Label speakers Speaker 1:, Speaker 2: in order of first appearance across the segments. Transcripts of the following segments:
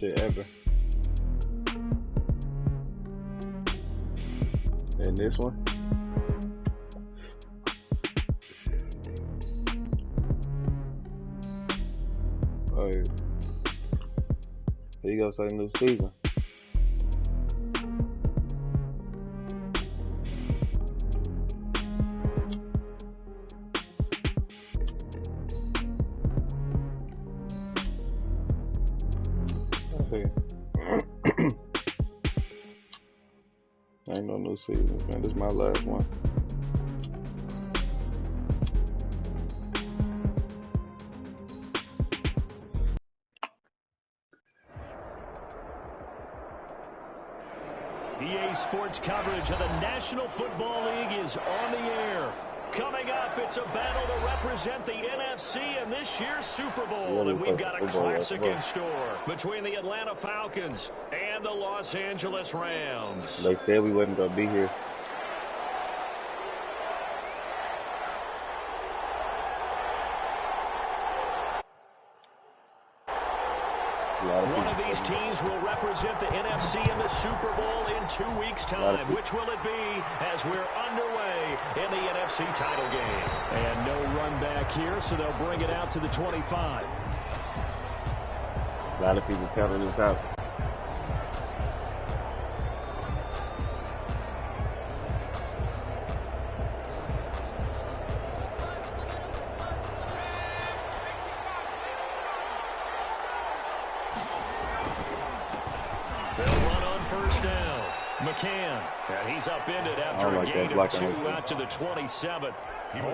Speaker 1: shit ever. And this one. Oh, yeah. Here you go, say new season. Okay. Ain't no new season, man. This is my last one.
Speaker 2: EA Sports coverage of the National Football League is on the air. Coming up, it's a battle to represent the NFC in this year's Super Bowl. And we've got a classic in store between the Atlanta Falcons and the Los Angeles Rams.
Speaker 1: They said we wasn't going to be here.
Speaker 2: One of these teams will represent the NFC in the Super Bowl in 2 weeks' time. Which will it be as we're underway in the NFC title game?
Speaker 3: And no run back here, so they'll bring it out to the 25.
Speaker 1: A lot of people counting this out.
Speaker 2: McCann, and he's upended after a gain of 2 out to the 27.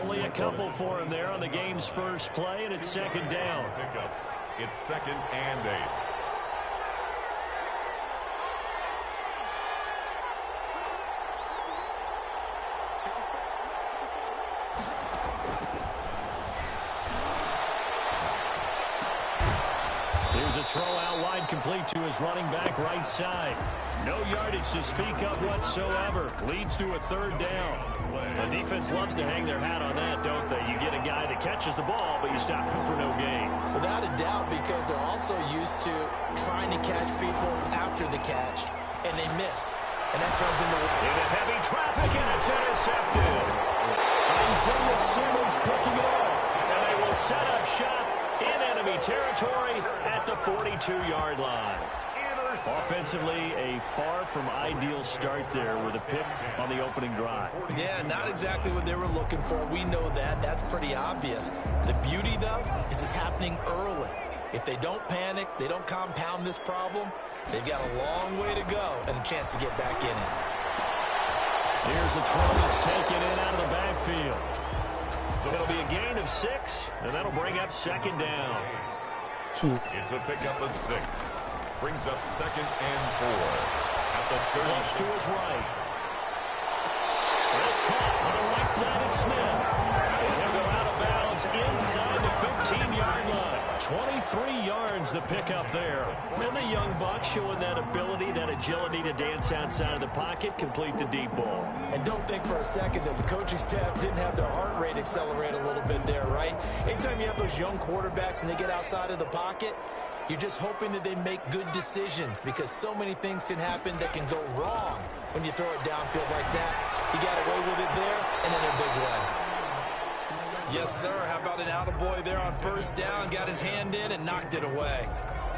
Speaker 2: Only a couple for him there on the game's first play, and it's second down.
Speaker 4: It's 2nd and 8.
Speaker 2: Here's a throw out wide, complete to his running back right side. No yardage to speak of whatsoever. Leads to a 3rd down. The defense loves to hang their hat on that, don't they? You get a guy that catches the ball, but you stop him for no gain.
Speaker 5: Without a doubt, because they're also used to trying to catch people after the catch, and they miss. And that turns into
Speaker 2: heavy traffic, and it's intercepted.
Speaker 3: Isaiah Simmons picking it off.
Speaker 2: And they will set up shop in enemy territory at the 42-yard line. Offensively, a far from ideal start there with a pick on the opening drive.
Speaker 5: Yeah, not exactly what they were looking for. We know that. That's pretty obvious. The beauty, though, is it's happening early. If they don't panic, they don't compound this problem, they've got a long way to go and a chance to get back in it.
Speaker 2: Here's a throw that's taken in out of the backfield. It'll be a gain of 6, and that'll bring up 2nd down.
Speaker 4: It's a pickup of 6. Brings up 2nd and 4. At the
Speaker 2: flush to his right. That's caught on the right side of Smith. And he'll go out of bounds inside the 15-yard line. 23 yards the pickup there. And the young buck showing that ability, that agility to dance outside of the pocket, complete the deep ball.
Speaker 5: And don't think for a second that the coaching staff didn't have their heart rate accelerate a little bit there, right? Anytime you have those young quarterbacks and they get outside of the pocket, you're just hoping that they make good decisions, because so many things can happen that can go wrong when you throw it downfield like that. He got away with it there and in a big way. Yes, sir. How about an attaboy there on 1st down? Got his hand in and knocked it away.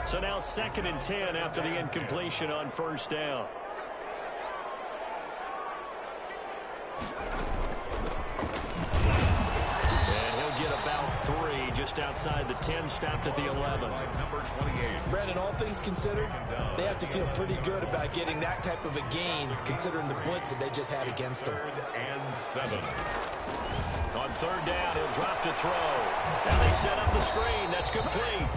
Speaker 2: So now 2nd and 10 after the incompletion on 1st down. Just outside the 10, stopped at the 11.
Speaker 5: Brandon, all things considered, they have to feel pretty good about getting that type of a gain, considering the blitz that they just had against them.
Speaker 4: 3rd and 7.
Speaker 2: On 3rd down, he'll drop to throw. And they set up the screen. That's complete.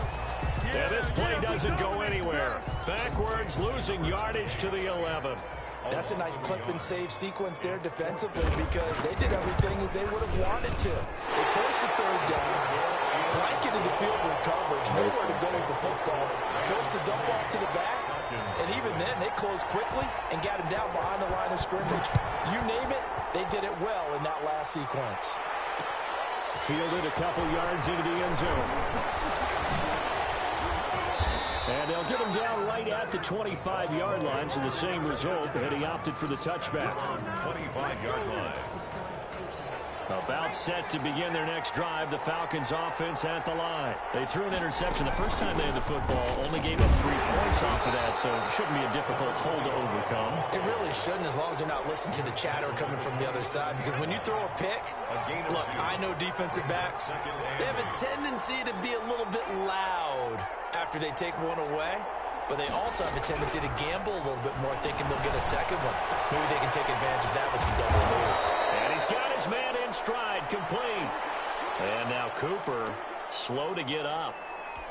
Speaker 2: And this play doesn't go anywhere. Backwards, losing yardage to the 11.
Speaker 5: That's a nice clip and save sequence there defensively, because they did everything as they would have wanted to. They forced the 3rd down. Blanketed the field with coverage, nowhere to go with the football. Forced the dump off to the back, and even then, they closed quickly and got him down behind the line of scrimmage. You name it, they did it well in that last sequence.
Speaker 3: Fielded a couple yards into the end zone. And they'll get him down right at the 25-yard line, so the same result, and he opted for the touchback.
Speaker 4: 25-yard line.
Speaker 3: About set to begin their next drive, the Falcons offense at the line. They threw an interception the first time they had the football, only gave up 3 points off of that, so it shouldn't be a difficult hole to overcome.
Speaker 5: It really shouldn't, as long as you're not listening to the chatter coming from the other side, because when you throw a pick, look, I know defensive backs, they have a tendency to be a little bit loud after they take one away, but they also have a tendency to gamble a little bit more, thinking they'll get a second one. Maybe they can take advantage of that with some double moves.
Speaker 3: And he's got his man in stride, complete. And now Cooper, slow to get up.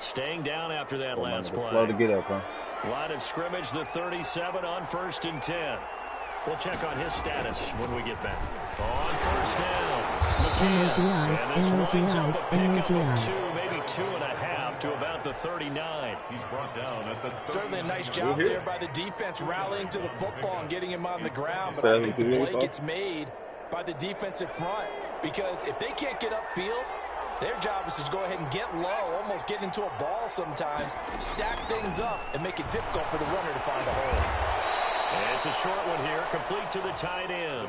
Speaker 3: Staying down after that last play.
Speaker 1: Slow to get up, huh?
Speaker 3: Line of scrimmage, the 37 on 1st and 10. We'll check on his status when we get back. On first down, McCann. And this winds up a pickup of 2, maybe 2.5 to about the 39.
Speaker 4: He's brought down at the 30.
Speaker 5: Certainly a nice job there by the defense rallying to the football and getting him on the ground, but I think the play gets made by the defensive front, because if they can't get upfield, their job is to go ahead and get low, almost get into a ball sometimes, stack things up, and make it difficult for the runner to find a hole.
Speaker 3: And it's a short one here, complete to the tight end.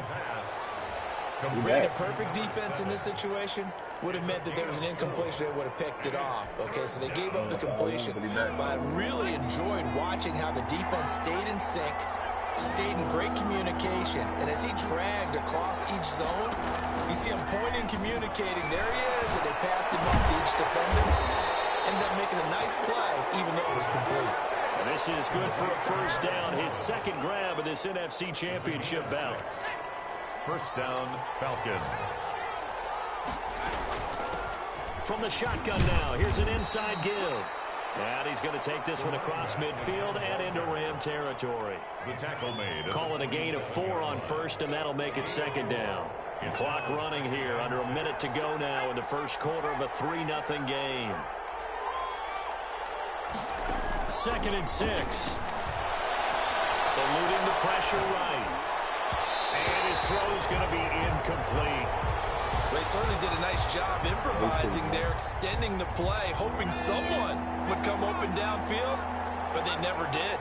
Speaker 5: Brandon, perfect defense in this situation would have meant that there was an incompletion. They would have picked it off. Okay, so they gave up the completion. But I really enjoyed watching how the defense stayed in sync, stayed in great communication. And as he dragged across each zone, you see him pointing, communicating. There he is, and they passed him up to each defender. Ended up making a nice play, even though it was complete.
Speaker 3: And this is good for a first down, his second grab of this NFC Championship bout.
Speaker 4: First down, Falcons.
Speaker 3: From the shotgun now, here's an inside give. And he's going to take this one across midfield and into Ram territory.
Speaker 4: The tackle made.
Speaker 3: Call it a gain of 4 on first, and that'll make it second down. Clock running here, under a minute to go now in the first quarter of a 3-0 game. 2nd and 6. Eluding the pressure right. And his throw is going to be incomplete.
Speaker 5: They certainly did a nice job improvising there, extending the play, hoping someone would come open downfield, but they never did.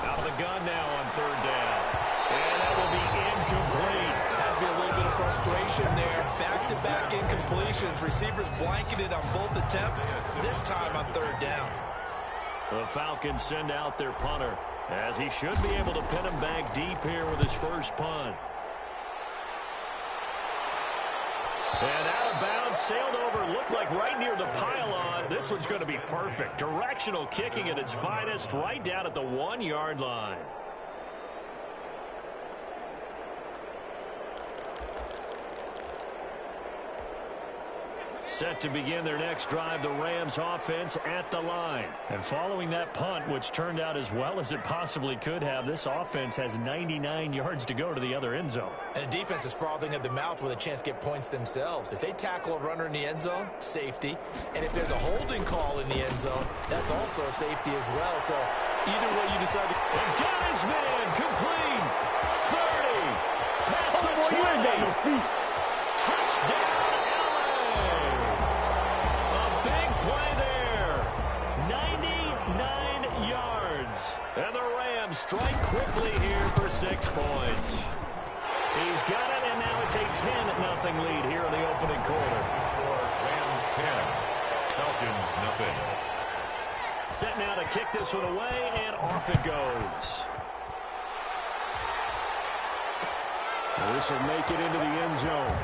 Speaker 3: Out of the gun now on 3rd down. And that will be incomplete.
Speaker 5: Has to be a little bit of frustration there. Back-to-back incompletions. Receivers blanketed on both attempts, this time on 3rd down.
Speaker 3: The Falcons send out their punter, as he should be able to pin him back deep here with his first punt. And out of bounds, sailed over, looked like right near the pylon. This one's going to be perfect. Directional kicking at its finest, right down at the 1-yard line. Set to begin their next drive, the Rams offense at the line. And following that punt, which turned out as well as it possibly could have, this offense has 99 yards to go to the other end zone.
Speaker 5: And the defense is frothing at the mouth with a chance to get points themselves. If they tackle a runner in the end zone, safety. And if there's a holding call in the end zone, that's also a safety as well. So either way you decide to...
Speaker 3: And got his man complete. 30. Past the 20. Touchdown. Play there. 99 yards. And the Rams strike quickly here for 6 points. He's got it, and now it's a 10-0 lead here in the opening quarter.
Speaker 4: Rams 10. Falcons nothing.
Speaker 3: Set now to kick this one away, and off it goes. This will make it into the end zone.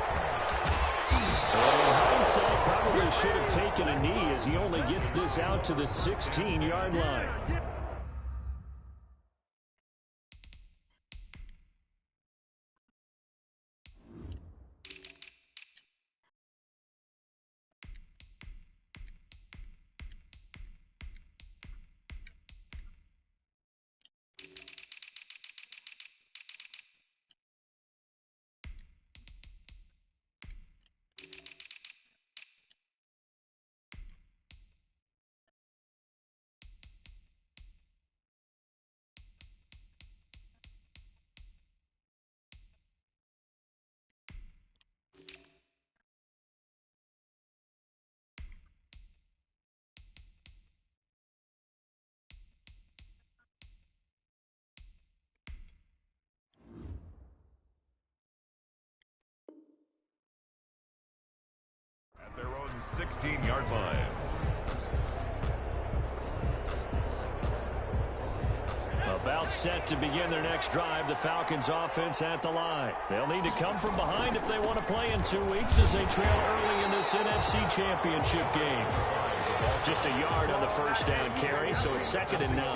Speaker 3: Well, in hindsight, probably should have taken a knee as he only gets this out to the 16-yard line.
Speaker 4: 16-yard line.
Speaker 2: About set to begin their next drive, the Falcons offense at the line. They'll need to come from behind if they want to play in 2 weeks as they trail early in this NFC Championship game. Just a yard on the first down carry, so it's 2nd and 9.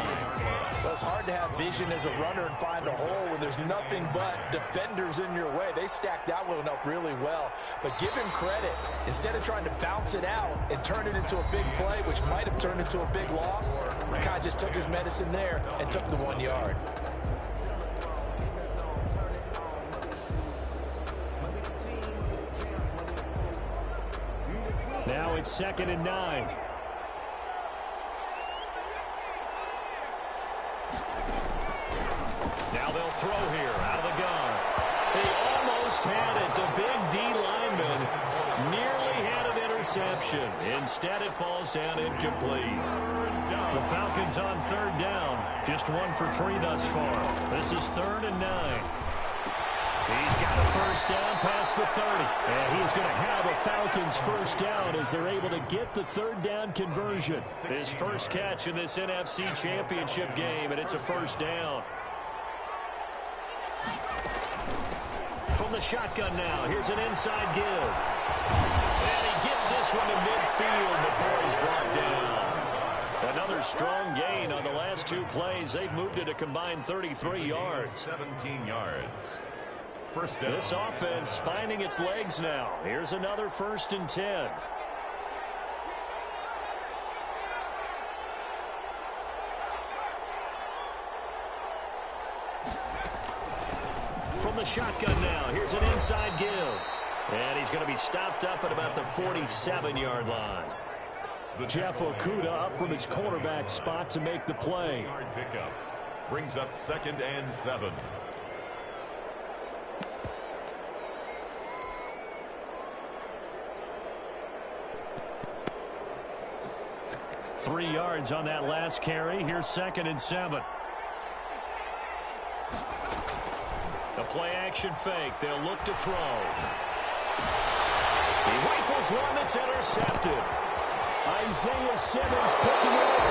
Speaker 5: Well, it's hard to have vision as a runner and find a hole when there's nothing but defenders in your way. They stacked that one up really well. But give him credit. Instead of trying to bounce it out and turn it into a big play, which might have turned into a big loss, Kai just took his medicine there and took the 1 yard.
Speaker 2: Now it's 2nd and 9. Now they'll throw here out of the gun. They almost had it. The big D lineman nearly had an interception. Instead, it falls down incomplete. The Falcons on 3rd down. Just 1 for 3 thus far. This is 3rd and 9. He's got a first down past the 30. And he's going to have a Falcons first down as they're able to get the 3rd down conversion. His first catch in this NFC Championship game, and it's a first down. From the shotgun now, here's an inside give. And he gets this one to midfield before he's brought down. Another strong gain on the last 2 plays. They've moved it a combined 33 yards.
Speaker 4: 17 yards. First down.
Speaker 2: This offense finding its legs now. Here's another 1st and 10. From the shotgun now, here's an inside give. And he's going to be stopped up at about the 47-yard line. Jeff Okudah up from his cornerback spot to make the play.
Speaker 4: Yard pickup brings up 2nd and 7.
Speaker 2: Three yards on that last carry. Here's 2nd and 7. The play-action fake. They'll look to throw. He rifles one that's intercepted. Isaiah Simmons picking it up.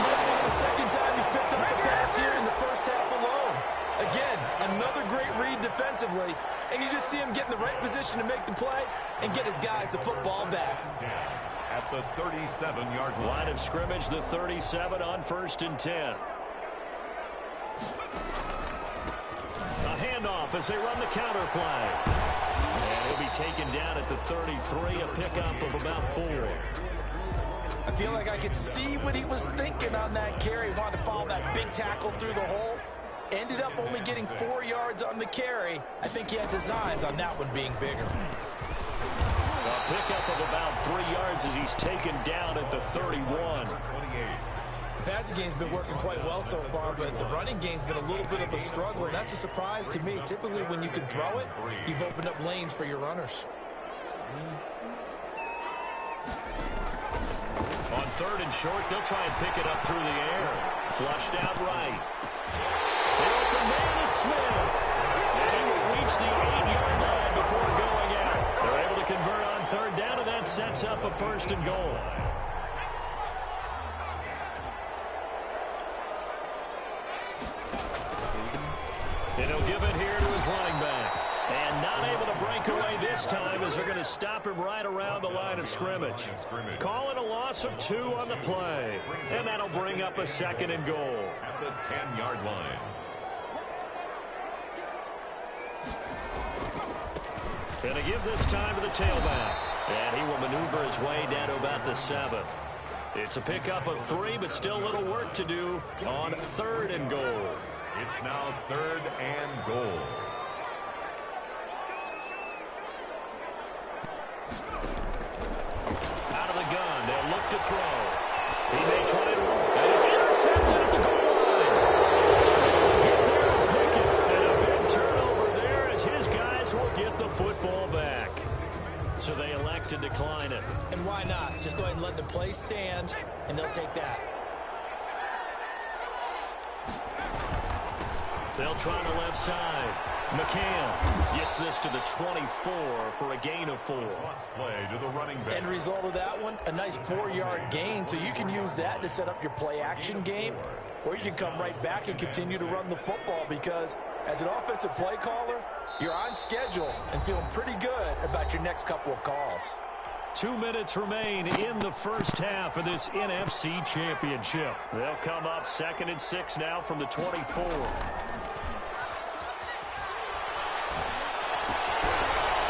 Speaker 5: This is the 2nd time he's picked up the pass here in the first half alone. Again, another great read defensively. And you just see him get in the right position to make the play and get his guys the football back.
Speaker 4: At the 37-yard line.
Speaker 2: Line of scrimmage, the 37 on 1st and 10. A handoff as they run the counter play. And he'll be taken down at the 33, a pickup of about 4.
Speaker 5: I feel like I could see what he was thinking on that carry. Wanted to follow that big tackle through the hole. Ended up only getting 4 yards on the carry. I think he had designs on that one being bigger.
Speaker 2: A pickup of about 3 yards as he's taken down at the 31.
Speaker 5: The passing game's been working quite well so far, but the running game's been a little bit of a struggle, and that's a surprise to me. Typically, when you can throw it, you've opened up lanes for your runners.
Speaker 2: On 3rd and short, they'll try and pick it up through the air. Flushed out right. The open man is Smith. And he will reach the 8-yard line before going out. They're able to convert on 3rd down, and that sets up a 1st and goal. And he'll give it here to his running back. And not able to break away this time as they're going to stop him right around the line of scrimmage. Call it a loss of 2 on the play. And that'll bring up a 2nd and goal.
Speaker 4: At the 10-yard line.
Speaker 2: Going to give this time to the tailback. And he will maneuver his way down to about the 7. It's a pickup of 3, but still a little work to do on 3rd and goal.
Speaker 4: It's now 3rd and goal.
Speaker 2: Out of the gun, they'll look to throw. He may try to run, and it's intercepted at the goal line. Get there and pick it. And a big turnover there as his guys will get the football back. So they elect to decline it.
Speaker 5: And why not? Just go ahead and let the play stand, and they'll take that.
Speaker 2: They'll try the left side. McCann gets this to the 24 for a gain of 4.
Speaker 4: Play to the running back.
Speaker 5: End result of that one, a nice 4-yard gain. So you can use that to set up your play-action game, or you can come right back and continue to run the football because as an offensive play caller, you're on schedule and feeling pretty good about your next couple of calls.
Speaker 2: 2 minutes remain in the first half of this NFC Championship. They'll come up 2nd and 6 now from the 24.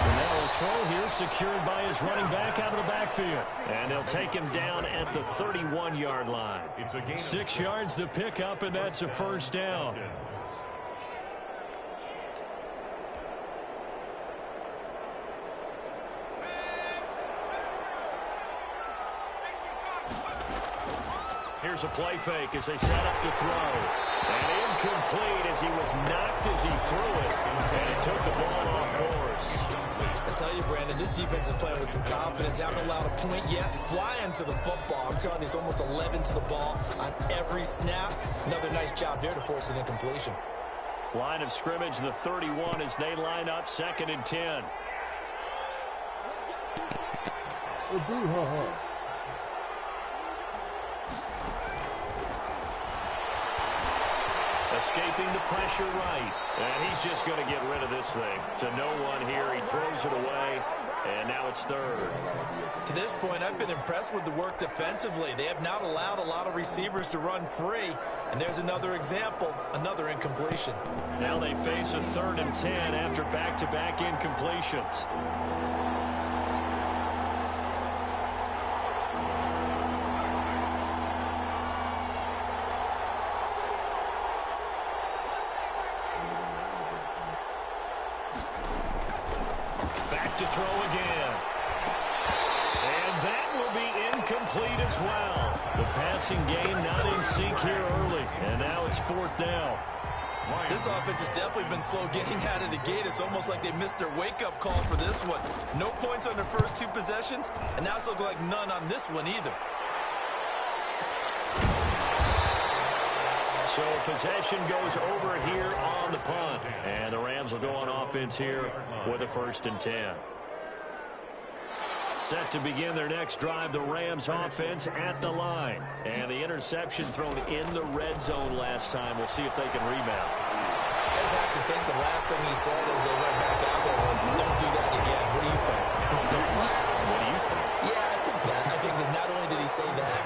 Speaker 2: And now a throw here secured by his running back out of the backfield. And they'll take him down at the 31-yard line. 6 yards the pickup, and that's a first down. Here's a play fake as they set up to throw. And incomplete as he was knocked as he threw it. And he took the ball off course.
Speaker 5: I tell you, Brandon, this defense is playing with some confidence. Haven't allowed a point yet. Flying to the football. I'm telling you, it's almost 11 to the ball on every snap. Another nice job there to force an incompletion.
Speaker 2: Line of scrimmage, the 31 as they line up 2nd and 10. Escaping the pressure right. And he's just going to get rid of this thing. To no one here. He throws it away. And now it's 3rd.
Speaker 5: To this point, I've been impressed with the work defensively. They have not allowed a lot of receivers to run free. And there's another example, another incompletion.
Speaker 2: Now they face a 3rd and 10 after back-to-back incompletions. To throw again. And that will be incomplete as well. The passing game not in sync here early. And now it's 4th down.
Speaker 5: This offense has definitely been slow getting out of the gate. It's almost like they missed their wake-up call for this one. No points on their first 2 possessions, and now it's looking like none on this one either.
Speaker 2: So possession goes over here on the punt. And the Rams will go on offense here with a 1st and 10. Set to begin their next drive, the Rams offense at the line. And the interception thrown in the red zone last time. We'll see if they can rebound.
Speaker 5: I just have to think the last thing he said as they went back out there was, don't do that again. What do you think?
Speaker 2: What do you think?
Speaker 5: Yeah, I think that. I think that not only did he say that,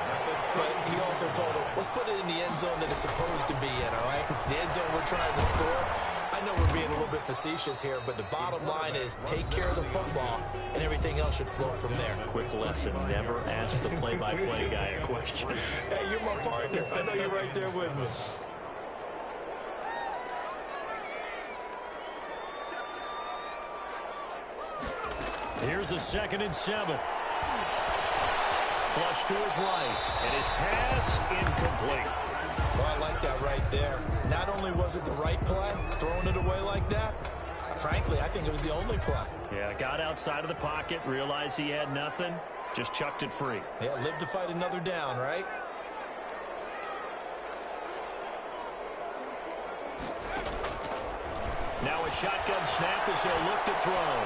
Speaker 5: but he also told him, let's put it in the end zone that it's supposed to be in, all right? The end zone we're trying to score. I know we're being a little bit facetious here, but the bottom line is take care of the football, and everything else should flow from there.
Speaker 2: Quick lesson, never ask the play-by-play guy a question.
Speaker 5: Hey, you're my partner. I know you're right there with me.
Speaker 2: Here's a 2nd and 7. Flush to his right, and his pass incomplete.
Speaker 5: Well, I like that right there. Not only was it the right play, throwing it away like that, frankly, I think it was the only play.
Speaker 2: Yeah, got outside of the pocket, realized he had nothing, just chucked it free.
Speaker 5: Yeah, live to fight another down, right?
Speaker 2: Now a shotgun snap as they'll look to throw.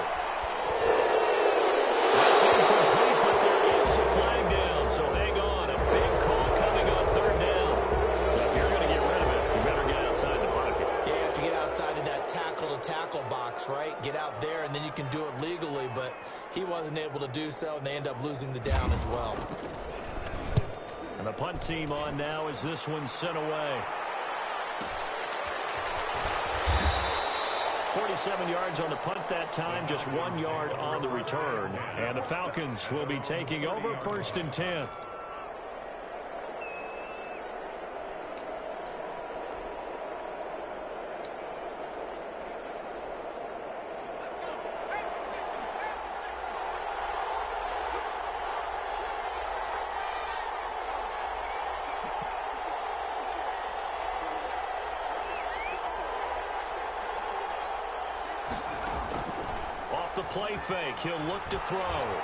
Speaker 2: That's incomplete, but there is a flag down, so hang on. A big call coming on 3rd down. But if you're going to get rid of it, you better get outside the pocket.
Speaker 5: Yeah, you have to get outside of that tackle-to-tackle box, right? Get out there, and then you can do it legally, but he wasn't able to do so, and they end up losing the down as well.
Speaker 2: And the punt team on now as this one's sent away. 47 yards on the punt that time, just 1 yard on the return. And the Falcons will be taking over 1st and 10. The play fake. He'll look to throw. And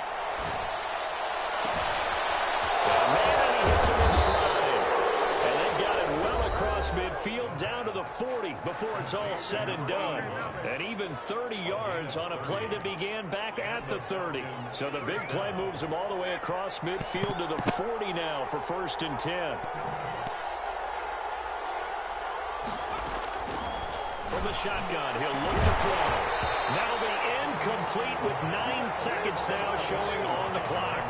Speaker 2: man, he hits him in stride. And they got it well across midfield down to the 40 before it's all said and done. And even 30 yards on a play that began back at the 30. So the big play moves him all the way across midfield to the 40 now for 1st and 10. From the shotgun, he'll look to throw. That'll be incomplete with 9 seconds now showing on the clock.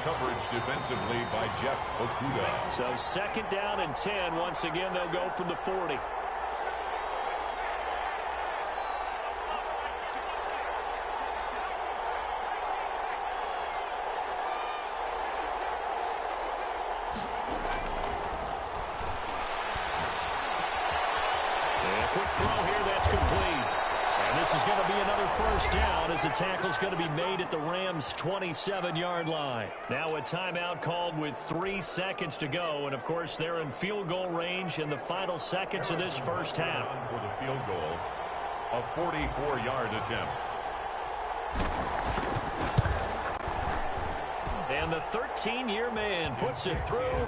Speaker 4: Coverage defensively by Jeff Okuda.
Speaker 2: So 2nd down and 10. Once again, they'll go from the 40. Quick throw here, that's complete. And this is going to be another 1st down as the tackle's going to be made at the Rams' 27-yard line. Now a timeout called with 3 seconds to go. And, of course, they're in field goal range in the final seconds of this first half.
Speaker 4: For the field goal, a 44-yard attempt.
Speaker 2: And the 13-year man puts it through.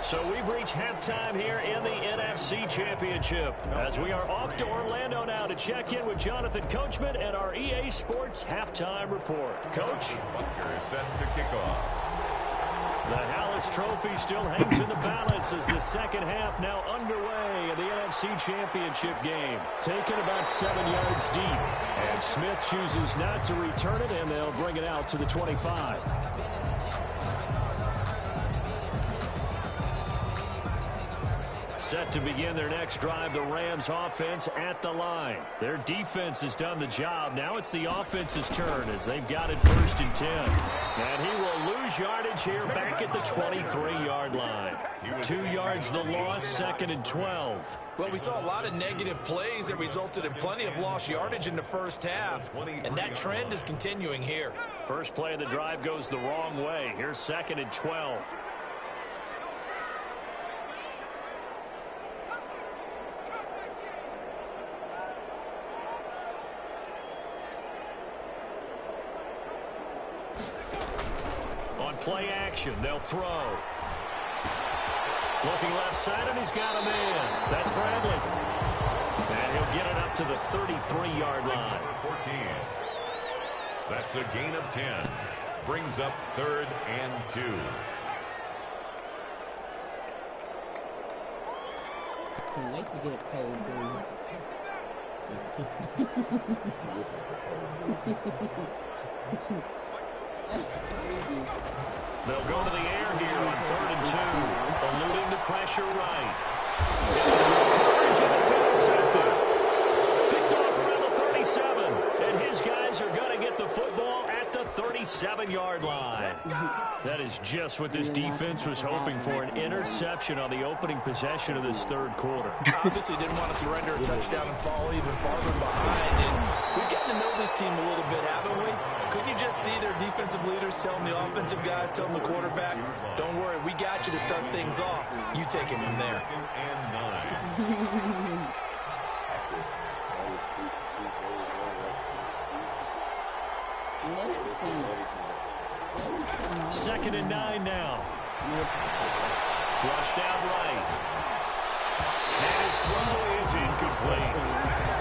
Speaker 2: So we've reached halftime here in the NFC Championship as we are off to Orlando now to check in with Jonathan Coachman and our EA Sports Halftime Report. Coach?
Speaker 4: Butker is set to kick off.
Speaker 2: The Hallis Trophy still hangs in the balance as the second half now underway in the NFC Championship game. Taken about 7 yards deep. And Smith chooses not to return it, and they'll bring it out to the 25. Set to begin their next drive, the Rams offense at the line. Their defense has done the job. Now it's the offense's turn as they've got it 1st and 10. And he will lose yardage here back at the 23-yard line. 2 yards the loss, 2nd and 12.
Speaker 5: Well, we saw a lot of negative plays that resulted in plenty of lost yardage in the first half. And that trend is continuing here.
Speaker 2: First play of the drive goes the wrong way. Here's 2nd and 12. Play action. They'll throw. Looking left side, and he's got a man. That's Bradley. And he'll get it up to the 33-yard line.
Speaker 4: 14. That's a gain of 10. Brings up 3rd and 2.
Speaker 3: I like to get it cold,
Speaker 2: They'll go to the air here on 3rd and 2. Eluding the pressure right. Coverage, and it's intercepted. Picked off around the 37. And his guys are going to get the football at the 37-yard line. That is just what this defense was hoping for, an interception on the opening possession of this 3rd quarter.
Speaker 5: Obviously didn't want to surrender a touchdown and fall even farther behind. And we've gotten to know this team a little bit, haven't we? Couldn't you just see their defensive leaders telling the offensive guys, telling the quarterback, don't worry, we got you to start things off. You take it from there.
Speaker 4: 2nd and 9.
Speaker 2: Second and 9 now. Flushed out right. And his throw is incomplete.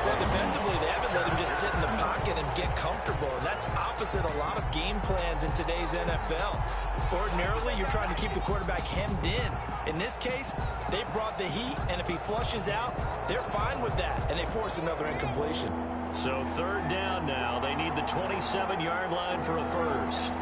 Speaker 5: Well, defensively, they haven't let him just sit in the pocket and get comfortable. And that's opposite a lot of game plans in today's NFL. Ordinarily, you're trying to keep the quarterback hemmed in. In this case, they brought the heat, and if he flushes out, they're fine with that. And they force another incompletion.
Speaker 2: So 3rd down now. They need the 27-yard line for a first.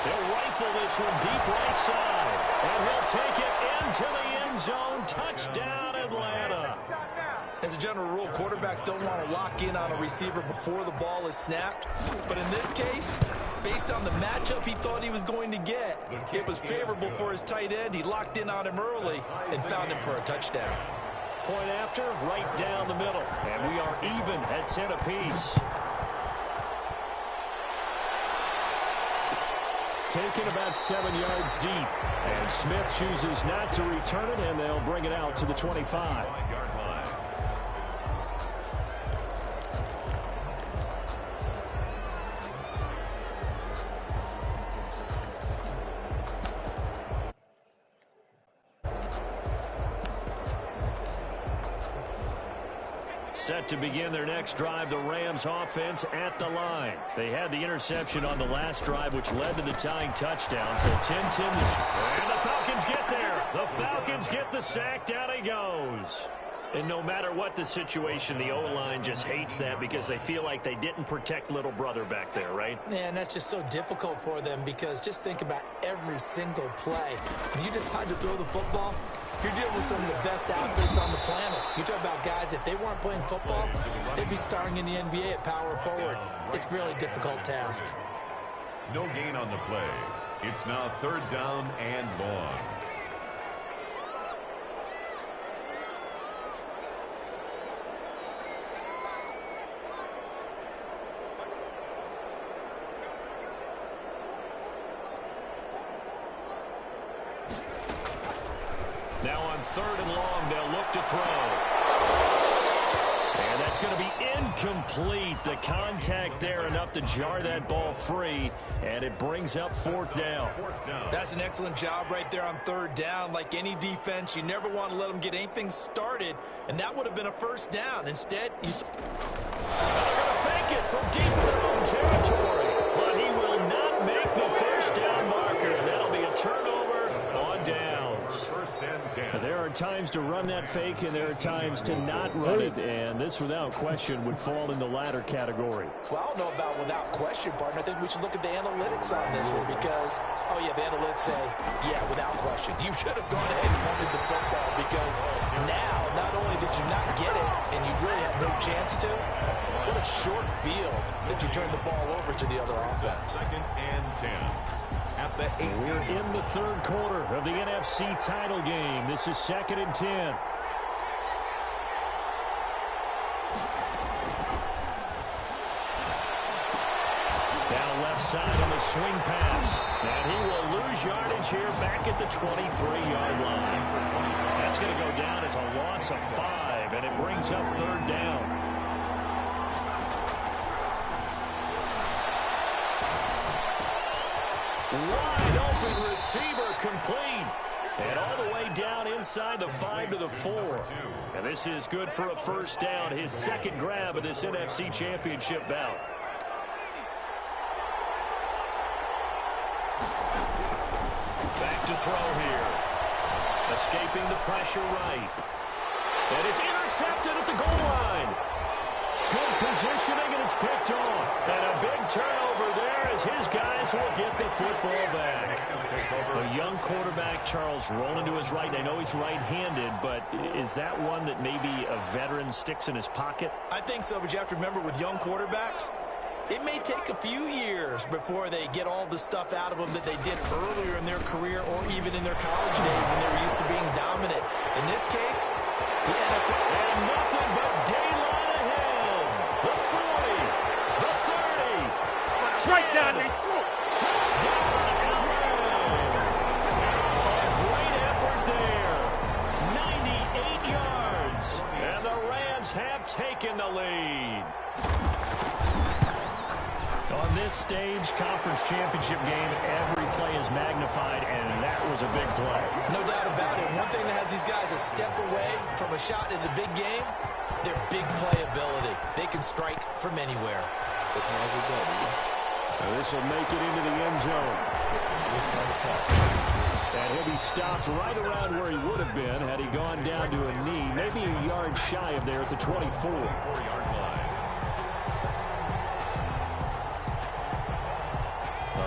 Speaker 2: They'll rifle this one deep right side. And he'll take it into the end zone. Touchdown, Atlanta.
Speaker 5: As a general rule, quarterbacks don't want to lock in on a receiver before the ball is snapped. But in this case, based on the matchup he thought he was going to get, it was favorable for his tight end. He locked in on him early and found him for a touchdown.
Speaker 2: Point after, right down the middle. And we are even at 10 apiece. taken about 7 yards deep. And Smith chooses not to return it, and they'll bring it out to the 25. Set to begin their next drive, the Rams offense at the line. They had the interception on the last drive, which led to the tying touchdown. So 10-10. And the Falcons get there. The Falcons get the sack. Down he goes. And no matter what the situation, the O-line just hates that because they feel like they didn't protect little brother back there, right?
Speaker 5: Yeah, and that's just so difficult for them because just think about every single play. When you decide to throw the football, you're dealing with some of the best athletes on the planet. You talk about guys, if they weren't playing football, they'd be starring in the NBA at power forward. It's a really difficult task.
Speaker 4: No gain on the play. It's now 3rd down and long.
Speaker 2: Now on 3rd and long, they'll look to throw. And that's going to be incomplete. The contact there enough to jar that ball free, and it brings up 4th down.
Speaker 5: That's an excellent job right there on 3rd down. Like any defense, you never want to let them get anything started, and that would have been a 1st down. Instead, he's
Speaker 2: they're going to fake it from deep in their own territory, but he will not make the 1st down marker. That'll be a turnover on downs. There are times to run that fake, and there are times to not run it, and this, without question, would fall in the latter category.
Speaker 5: Well, I don't know about without question, partner. I think we should look at the analytics on this one because, oh, yeah, the analytics say, yeah, without question. You should have gone ahead and punted the football because now, not only did you not get it, and you really had no chance to, what a short field that you turned the ball over to the other offense.
Speaker 4: 2nd and 10. At the 8.
Speaker 2: We're in the 3rd quarter of the NFC title game. This is 2nd and 10. Down left side on the swing pass. And he will lose yardage here back at the 23-yard line. That's going to go down as a loss of 5, and it brings up 3rd down. Wide open receiver complete. And all the way down inside the 5 to the 4. And this is good for a 1st down. His 2nd grab of this NFC Championship bout. Back to throw here. Escaping the pressure right. And it's intercepted at the goal line. Good positioning, and it's picked off. And a big turnover there as his guys will get the football back. A young quarterback, Charles, rolling to his right. I know he's right-handed, but is that one that maybe a veteran sticks in his pocket?
Speaker 5: I think so, but you have to remember with young quarterbacks, it may take a few years before they get all the stuff out of them that they did earlier in their career or even in their college days when they were used to being dominant. In this case, the NFL...
Speaker 2: And nothing but daylight ahead. The 40, the 30,
Speaker 6: right down there.
Speaker 2: touchdown, LA. A great effort there. 98 yards. And the Rams have taken the lead. On this stage, conference championship game, every play is magnified, and that was a big play.
Speaker 5: No doubt about it. One thing that has these guys a step away from a shot in the big game, their big playability. They can strike from anywhere.
Speaker 2: This will make it into the end zone. And he'll be stopped right around where he would have been had he gone down to a knee, maybe a yard shy of there at the 24.
Speaker 4: 4-yard line.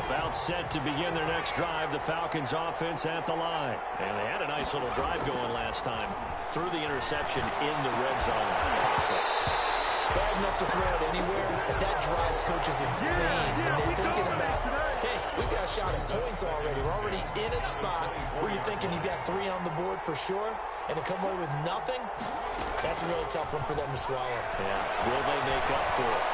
Speaker 2: About set to begin their next drive, the Falcons offense at the line. And they had a nice little drive going last time. Threw the interception in the red zone. Costly.
Speaker 5: Bad enough to throw it anywhere, but that drives coaches insane. And they're thinking about, hey, we've got a shot at points already. We're already in a spot where you're thinking you got 3 on the board for sure, and to come away with nothing, that's a really tough one for them to swallow.
Speaker 2: Yeah, will they make up for it?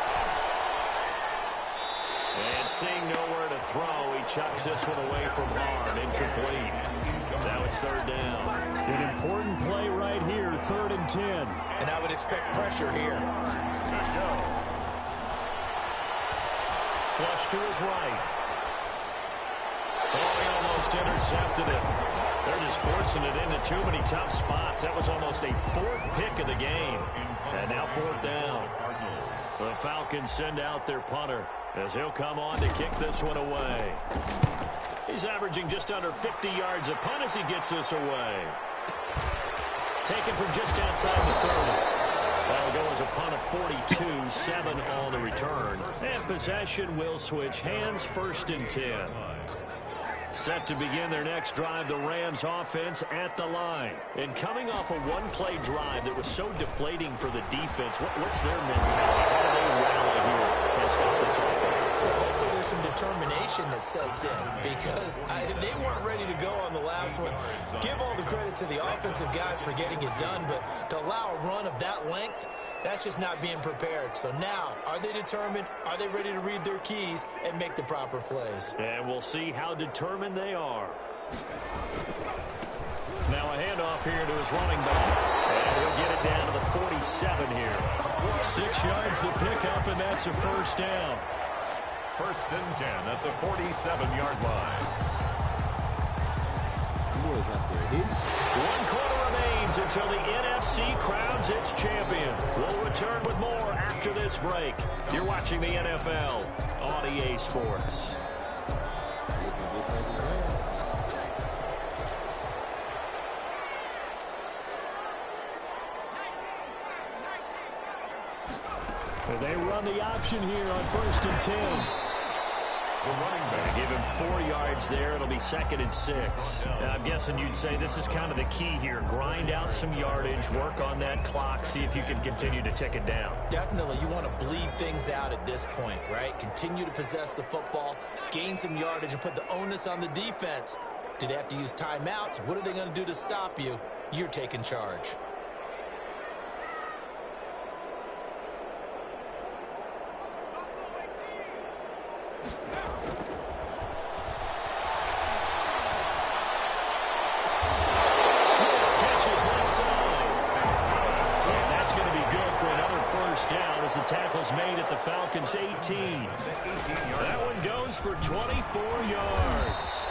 Speaker 2: And seeing nowhere to throw. He chucks this one away from harm. Incomplete. Now it's third down.
Speaker 3: An important play right here, 3rd and 10.
Speaker 5: And I would expect pressure here.
Speaker 2: Flush to his right. Oh, he almost intercepted it. They're just forcing it into too many tough spots. That was almost a 4th pick of the game. And now 4th down. The Falcons send out their punter as he'll come on to kick this one away. He's averaging just under 50 yards a punt as he gets this away. Taken from just outside the 30. That'll go as a punt of 42, 7 on the return. And possession will switch hands, 1st and 10. Set to begin their next drive, the Rams offense at the line. And coming off a one-play drive that was so deflating for the defense, what's their mentality? How do they rally here and stop this offense?
Speaker 5: Well, hopefully there's some determination that sets in because they weren't ready to go on the last one. Give all the credit to the offensive guys for getting it done, but to allow a run of that length, that's just not being prepared. So now, are they determined? Are they ready to read their keys and make the proper plays?
Speaker 2: And we'll see how determined they are. Now a handoff here to his running back. And he'll get it down to the 47 here. 6 yards the pickup, and that's a 1st down.
Speaker 4: 1st and 10 at the 47-yard line.
Speaker 2: 1 quarter remains until the NFC crowns its champion. We'll return with more after this break. You're watching the NFL on EA Sports.
Speaker 3: They run the option here on 1st and 10.
Speaker 4: The running back.
Speaker 2: Give him 4 yards there. It'll be 2nd and 6. Now, I'm guessing you'd say this is kind of the key here. Grind out some yardage, work on that clock, see if you can continue to tick it down.
Speaker 5: Definitely. You want to bleed things out at this point, right? Continue to possess the football, gain some yardage, and put the onus on the defense. Do they have to use timeouts? What are they going to do to stop you? You're taking charge.
Speaker 2: The tackle's made at the Falcons' 18. That one goes for 24 yards.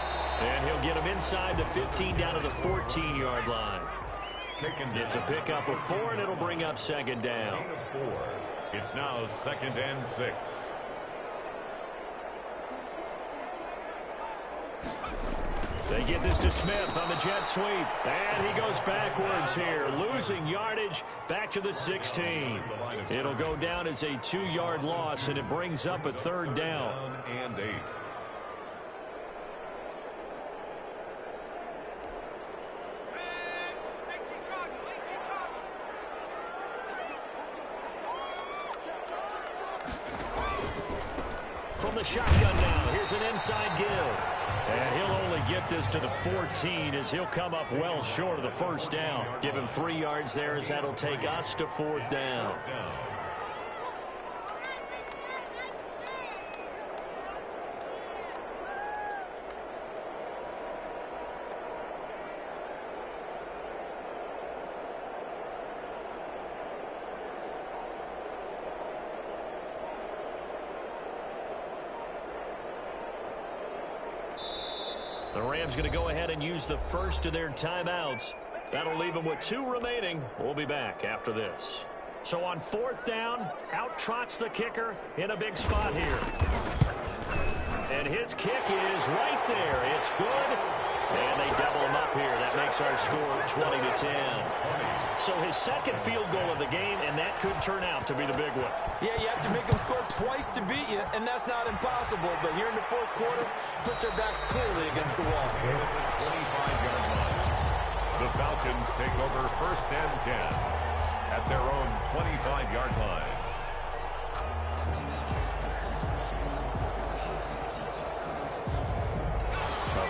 Speaker 2: And he'll get him inside the 15 down to the 14-yard line. It's a pickup of 4, and it'll bring up 2nd down.
Speaker 4: It's now 2nd and 6.
Speaker 2: They get this to Smith on the jet sweep. And he goes backwards here, losing yardage back to the 16. It'll go down as a 2-yard loss, and it brings up a 3rd down.
Speaker 4: And 8.
Speaker 2: From the shotgun now, here's an inside give. And he'll only get this to the 14 as he'll come up well short of the 1st down. Give him 3 yards there as that'll take us to 4th down. The Rams going to go ahead and use the first of their timeouts. That'll leave them with 2 remaining. We'll be back after this. So on 4th down, out trots the kicker in a big spot here. And his kick is right there. It's good. And they double him up here. That makes our score 20-10. So his 2nd field goal of the game, and that could turn out to be the big one.
Speaker 5: Yeah, you have to make them score twice to beat you, and that's not impossible. But here in the 4th quarter, puts their backs clearly against the wall.
Speaker 4: 25-yard line. The Falcons take over 1st and 10 at their own 25-yard line.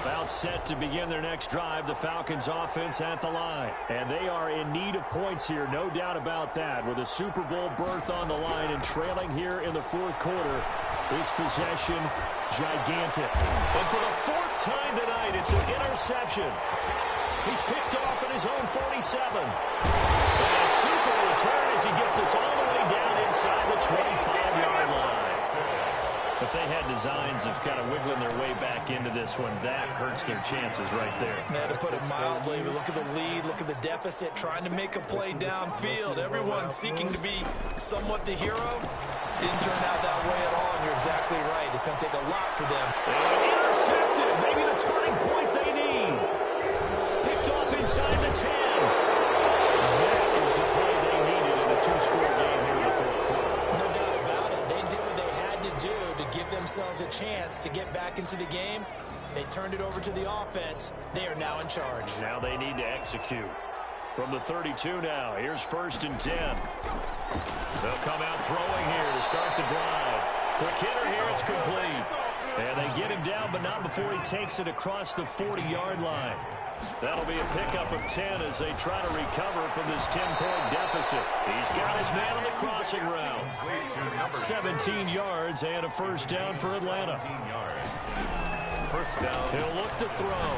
Speaker 2: About Now it's set to begin their next drive. The Falcons offense at the line. And they are in need of points here, no doubt about that. With a Super Bowl berth on the line and trailing here in the fourth quarter. This possession, gigantic. And for the fourth time tonight, it's an interception. He's picked off at his own 47. And a super return as he gets us all the way down inside the 25-yard line. If they had designs of kind of wiggling their way back into this one, that hurts their chances right there.
Speaker 5: Yeah, to put it mildly, look at the lead, look at the deficit, trying to make a play downfield. Everyone seeking to be somewhat the hero. Didn't turn out that way at all, and you're exactly right. It's going to take a lot for them.
Speaker 2: And intercepted, maybe the turning point they need. Picked off inside the 10. That is the play they needed in the two-score game here in the fourth quarter.
Speaker 5: No doubt about it. They did what they had to do to give themselves a chance to get back into the game. They turned it over to the offense. They are now in charge.
Speaker 2: Now they need to execute. From the 32 now, here's 1st and 10. They'll come out throwing here to start the drive. Quick hitter here, it's complete. And they get him down, but not before he takes it across the 40-yard line. That'll be a pickup of 10 as they try to recover from this 10-point deficit. He's got his man on the crossing route. 17 yards and a first down for Atlanta.
Speaker 4: First down.
Speaker 2: He'll look to throw.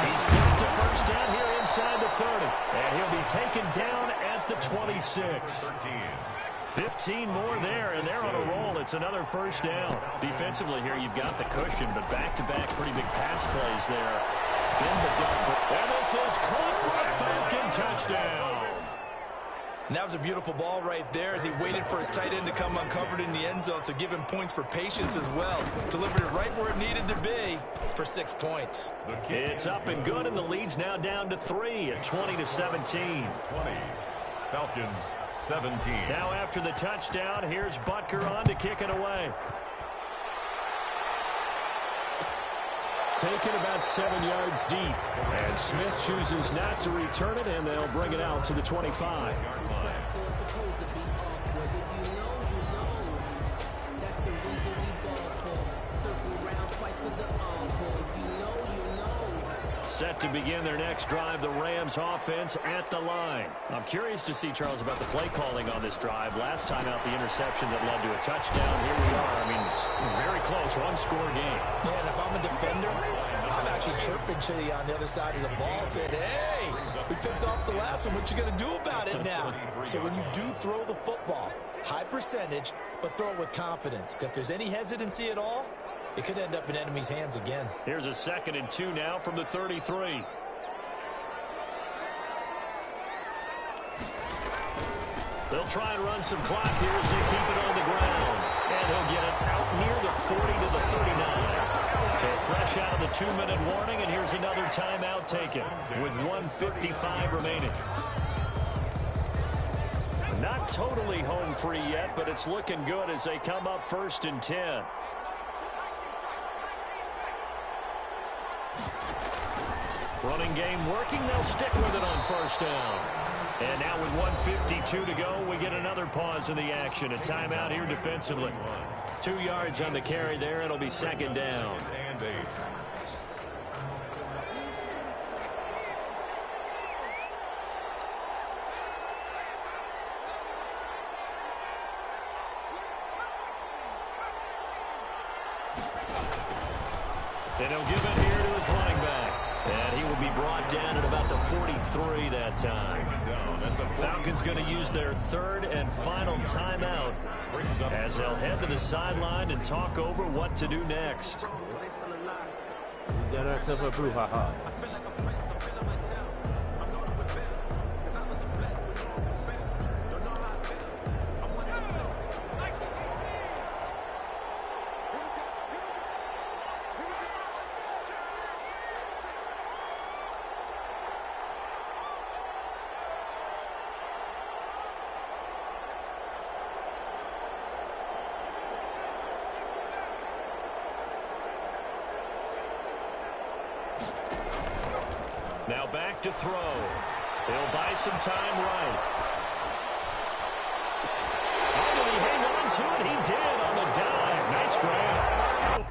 Speaker 2: He's got the first down here inside the 30. And he'll be taken down at the 26. 15 more there, and they're on a roll. It's another first down. Defensively here, you've got the cushion, but back-to-back pretty big pass plays there. In the dump. And this is caught for a Falcon touchdown.
Speaker 5: And that was a beautiful ball right there as he waited for his tight end to come uncovered in the end zone, so give him points for patience as well. Delivered it right where it needed to be for 6 points.
Speaker 2: It's up and good, and the lead's now down to 3 at 20-17.
Speaker 4: 20. Falcons 17.
Speaker 2: Now after the touchdown, here's Butker on to kick it away. Taken about 7 yards deep. And Smith chooses not to return it, and they'll bring it out to the 25. Set to begin their next drive, the Rams offense at the line. I'm curious to see, Charles, about the play calling on this drive. Last time out, the interception that led to a touchdown. Here we are. I mean, it's very close, one-score game.
Speaker 5: Yeah, and if I'm a defender, I'm actually chirping to you on the other side of the ball, saying, hey, we picked off the last one. What you going to do about it now? So when you do throw the football, high percentage, but throw it with confidence. Because if there's any hesitancy at all, it could end up in enemy's hands again.
Speaker 2: Here's a 2nd and 2 now from the 33. They'll try and run some clock here as they keep it on the ground. And he'll get it out near the 40 to the 39. So fresh out of the 2-minute warning, and here's another timeout taken with 1:55 remaining. Not totally home free yet, but it's looking good as they come up 1st and 10. Running game working. They'll stick with it on 1st down. And now with 1:52 to go, we get another pause in the action. A timeout here defensively. 2 yards on the carry there. It'll be 2nd down.
Speaker 4: And 8.
Speaker 2: And he'll give it here to his running back. And he will be brought down at about the 43 that time. Falcons going to use their 3rd and final timeout as they'll head to the sideline and talk over what to do next.
Speaker 1: Got ourselves a brouhaha.
Speaker 2: Now back to throw. He'll buy some time right. Oh, did he hang on to it? He did on the dive. Nice grab.